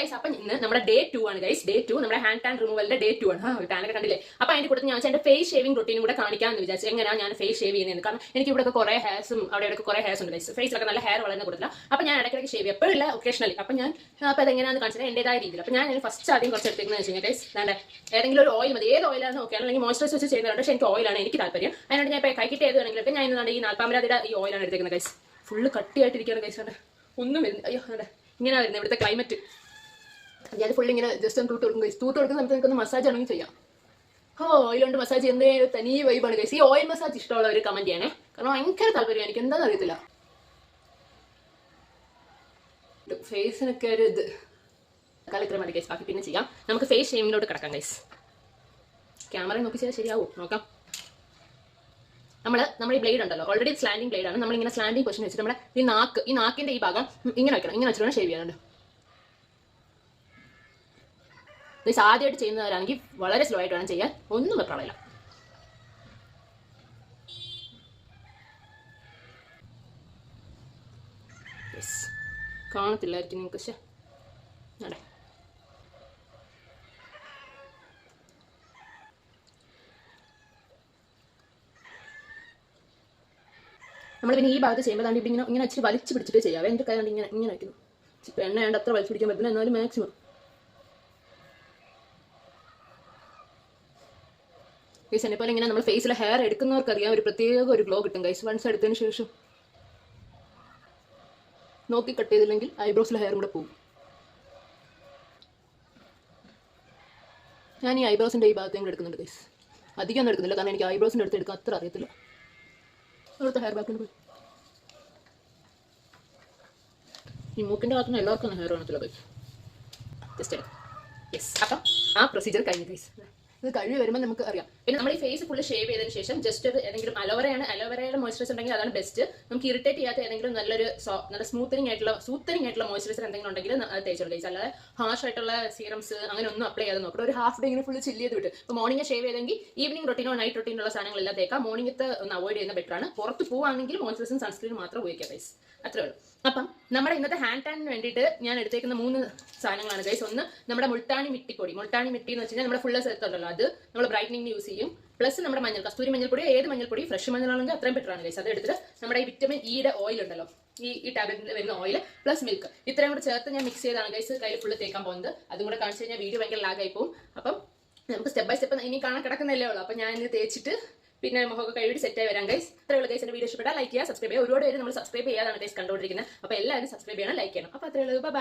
Guys അപ്പം ഇന്ന് നമ്മുടെ ഡേ 2 ആണ് ഗൈസ്. ഡേ 2 നമ്മുടെ ഹാൻഡ് ടാൻ റിമൂവലിന്റെ ഡേ 2 ആണ്. ടാനൊക്കെ കണ്ടില്ലേ? അപ്പൊ അതിന്റെ കൂടെ ഞാൻ എന്റെ ഫേസ് ഷേവിംഗ് റൊട്ടീനും കൂടെ കാണിക്കാമെന്ന് വിചാരിച്ചു. എങ്ങനെയാണ് ഞാൻ ഫേസ് ഷേവ് ചെയ്യുന്നത്? കാരണം എനിക്ക് ഇവിടെ കുറെ ഹെയർസും അവിടെ കുറെ ഹെയർസ് ഉണ്ട് ഗൈസ്. ഫേസിലൊക്കെ നല്ല ഹെയർ വളരുന്ന കൊടുത്തില്ല. അപ്പൊ ഞാൻ ഇടയ്ക്കിടയ്ക്ക് ഷേവ് എപ്പോഴും ഇല്ല, ഒക്കേഷണലി. അപ്പൊ ഞാൻ അപ്പൊ അതെങ്ങനെയാണെന്ന് കാണിച്ചത് എന്റേതായ രീതിയിൽ. അപ്പൊ ഞാൻ ഫസ്റ്റ് ആദ്യം കുറച്ച് എടുത്തേക്കുന്നത് വെച്ച് കഴിഞ്ഞാൽ ഗൈസ് വേണ്ട ഏതെങ്കിലും ഒരു ഓയിൽ മതി. ഏത് ഓയിലാണ് ഓക്കെ, അല്ലെങ്കിൽ മോയ്സ്ചറൈസ് വെച്ച് ചെയ്യുന്നുണ്ട്. പക്ഷേ എനിക്ക് ഓയിലാണ് എനിക്ക് താല്പര്യം. അതിനായിട്ട് ഞാൻ കൈക്കിട്ട് ഏത് വേണമെങ്കിലും ഞാൻ ഇന്നാണ് ഈ 40 ഈ ഓയിലാണ് എടുത്തേക്കുന്നത് ഗൈസ്. Full കട്ടിയായിട്ടിരിക്കുകയാണ് guys. വേണ്ട ഒന്നും വരുന്നത്, അയ്യോ വേണ്ട ഇങ്ങനെ വരുന്നത് ഇവിടുത്തെ ക്ലൈമറ്റ്. ഞാൻ ഫുള്ള് ഇങ്ങനെ ജസ്റ്റ് ഒന്ന് തൂട്ട് കൊടുക്കും ഗൈസ്. തൂട്ട് കൊടുക്കുന്ന സമയത്ത് എനിക്കൊന്ന് മസാജ് ആണെങ്കിൽ ചെയ്യാം. ഓയിലുണ്ട് മസാജ് ചെയ്യുന്നേ തനി വൈബാണ് ഗൈസ്. ഈ ഓയിൽ മസാജ് ഇഷ്ടമുള്ളവർ കമന്റ് ചെയ്യണേ, കാരണം ഭയങ്കര താല്പര്യം എനിക്ക്. എന്താണെന്ന് അറിയത്തില്ല, ഫേസിനൊക്കെ ഒരു ഇത് ഇത്ര മതി ഗൈസ്. ബാക്കി പിന്നെ ചെയ്യാം. നമുക്ക് ഫേസ് ഷേവിങ്ങിലോട്ട് കിടക്കാം ഗൈസ്. ക്യാമറ നോക്കി ചെയ്താൽ ശരിയാവും, നോക്കാം. നമ്മുടെ ഈ ബ്ലേഡ് ഉണ്ടല്ലോ, ഓൾറെഡി സ്ലാൻഡിങ് ബ്ലേഡ് ആണ്. നമ്മളിങ്ങനെ സ്ലാൻഡിങ് പൊസിഷൻ വെച്ചിട്ട് നമ്മുടെ ഈ നാക്കിന്റെ ഈ ഭാഗം ഇങ്ങനെ വെക്കണം. ഇങ്ങനെ വെച്ചിട്ട് ഷേവ് ചെയ്യാനുണ്ട് ഗൈസ്. ആദ്യമായിട്ട് ചെയ്യുന്നവരാണെങ്കിൽ വളരെ സ്ലോ ആയിട്ട് വേണം ചെയ്യാൻ, ഒന്നും വെപ്രാളമില്ല. കാണത്തില്ലായിരിക്കും നിങ്ങൾക്ക്, പക്ഷേ അതെ നമ്മൾ പിന്നെ ഈ ഭാഗത്ത് ചെയ്യുമ്പോൾ താണ്ടി ഇങ്ങനെ ഇച്ചിരി വലിച്ചു പിടിച്ചിട്ട് ചെയ്യാവേ. എൻ്റെ കൈ ഇങ്ങനെ ഇങ്ങനെ വയ്ക്കുന്നു. ഇപ്പം എണ്ണ വേണ്ട അത്ര വലിച്ചു പിടിക്കാൻ പറ്റില്ല, എന്നാലും മാക്സിമം. ഗൈസ് എന്നെ പോലെ ഇങ്ങനെ നമ്മൾ ഫേസിലെ ഹെയർ എടുക്കുന്നവർക്കറിയാം ഒരു പ്രത്യേക ഒരു ഗ്ലോ കിട്ടും ഗൈസ്. വൺസ് എടുത്തതിന് ശേഷം നോക്കി കട്ട് ചെയ്തില്ലെങ്കിൽ ഐബ്രോസിലെ ഹെയറും കൂടെ പോകും. ഞാൻ ഈ ഐബ്രോസിൻ്റെ ഈ ഭാഗത്തേയും കൂടെ എടുക്കുന്നുണ്ട് ഗൈസ്. അധികം ഒന്നും എടുക്കുന്നില്ല, കാരണം എനിക്ക് ഐബ്രോസിൻ്റെ അടുത്ത് എടുക്കാൻ അത്ര അറിയത്തില്ല. അവിടുത്തെ ഹെയർ ബാക്കിന് പോയി. ഈ മൂക്കിൻ്റെ ഭാഗത്തുനിന്ന് എല്ലാവർക്കും ഹെയർ കാണത്തില്ല ഗൈസ്. ജസ്റ്റ് എടുക്കാം. യെസ്, അപ്പം ആ പ്രൊസീജിയർ കഴിഞ്ഞു ഗൈസ്. ഇത് കഴിവ് വരുമ്പോൾ നമുക്ക് അറിയാം. പിന്നെ നമ്മൾ ഈ ഫേസ് ഫുള്ള് ഷേവ് ചെയ്തതിന് ശേഷം ജസ്റ്റ് ഏതെങ്കിലും അലോവേറയുടെ മോയ്സ്ചറൈസർ ഉണ്ടെങ്കിൽ അതാണ് ബെസ്റ്റ്. നമുക്ക് ഇറിറ്റേറ്റ് ചെയ്യാത്ത ഏതെങ്കിലും നല്ല സൂത്തനിങ് ആയിട്ടുള്ള മോയ്സ്ചറൈസർ എന്തെങ്കിലും ഉണ്ടെങ്കിൽ അത് തേച്ചോളൂ ഗൈസ്. അല്ലാതെ ഹാർഷ് ആയിട്ടുള്ള സീറംസ് അങ്ങനെ ഒന്നും അപ്ലൈ ചെയ്ത് നോക്കണം. ഒരു ഹാഫ് ഡേ ഇങ്ങനെ ഫുള്ള് ചില്ല് ചെയ്ത് വിട്ട് ഇപ്പോൾ മോർണിംഗ് ഷേവ് ചെയ്തെങ്കിൽ ഈവനിങ് റൊട്ടീനോ നൈറ്റ് റൊട്ടീനുള്ള സാധനങ്ങളെല്ലാം തേക്കാം. മോർണിംഗത്തെ ഒന്ന് അവോയ്ഡ് ചെയ്യുന്ന ബെറ്റർ ആണ്. പുറത്ത് പോവാണെങ്കിൽ മോയ്സ്ചറൈസറും സൺസ്ക്രീനും മാത്രം ഉപയോഗിക്കാം ഗൈസ്. അത്രേ ഉള്ളൂ. അപ്പം നമ്മുടെ ഇന്നത്തെ ഹാൻഡ് ടാനിന് വേണ്ടിയിട്ട് ഞാൻ എടുത്തേക്കുന്ന 3 സാധനങ്ങളാണ് ഗൈസ്. ഒന്ന് നമ്മുടെ മുൾട്ടാണി മിട്ടിപ്പൊടി. മുൾട്ടാണി മിട്ടി എന്ന് വെച്ച് കഴിഞ്ഞാൽ നമ്മുടെ ഫുള്ള് സ്ഥലത്തുണ്ടല്ലോ, അത് നമ്മൾ ബ്രൈറ്റനിങ്ങിന് യൂസ് ചെയ്യും. പ്ലസ് നമ്മുടെ കസ്തൂരി മഞ്ഞൾപ്പൊടി, ഏത് മഞ്ഞൾപ്പൊടി ഫ്രഷ് മഞ്ഞളാണെങ്കിൽ അത്രയും ബെറ്റർ ആണ് ഗൈസ്. അത് എടുത്തിട്ട് നമ്മുടെ ഈ വിറ്റമിൻ ഇയുടെ ഓയിൽ ഉണ്ടല്ലോ, ഈ ടാബ്ലറ്റിൽ വരുന്ന ഓയിൽ പ്ലസ് മിൽക്ക്, ഇത്രയും കൂടെ ചേർത്ത് ഞാൻ മിക്സ് ചെയ്താണ് ഗൈസ് കയ്യിൽ ഫുള്ള് തേക്കാൻ പോകുന്നത്. അതും കൂടെ കാണിച്ചു കഴിഞ്ഞാൽ വീഡിയോ ഭയങ്കര ലാഗായി പോകും. അപ്പം നമുക്ക് സ്റ്റെപ്പ് ബൈ സ്റ്റെപ്പ് ഇനി കാണാൻ കിടക്കുന്നല്ലേ ഉള്ളൂ. അപ്പം ഞാൻ ഇത് തേച്ചിട്ട് പിന്നെ മുഖമൊക്കെ കഴിവിട്ട് സെറ്റായി വരാം ഗൈസ്. അത്രേ ഉള്ളൂ ഗൈസ്. എൻ്റെ വീഡിയോ ഇഷ്ടപ്പെട്ടാൽ ലൈക്ക് ചെയ്യുക, സബ്സ്ക്രൈബ് ചെയ്യുക. ഒരുപാട് പേര് നമ്മൾ സബ്സ്ക്രൈബ് ചെയ്യാതാണ് ഗൈസ് കണ്ടുകൊണ്ടിരിക്കുന്നത്. അപ്പോൾ എല്ലാവരും സബ്സ്ക്രൈബ് ചെയ്യണം, ലൈക്ക് ചെയ്യണം. അപ്പോൾ അത്രേ ഉള്ളൂ. ബൈ.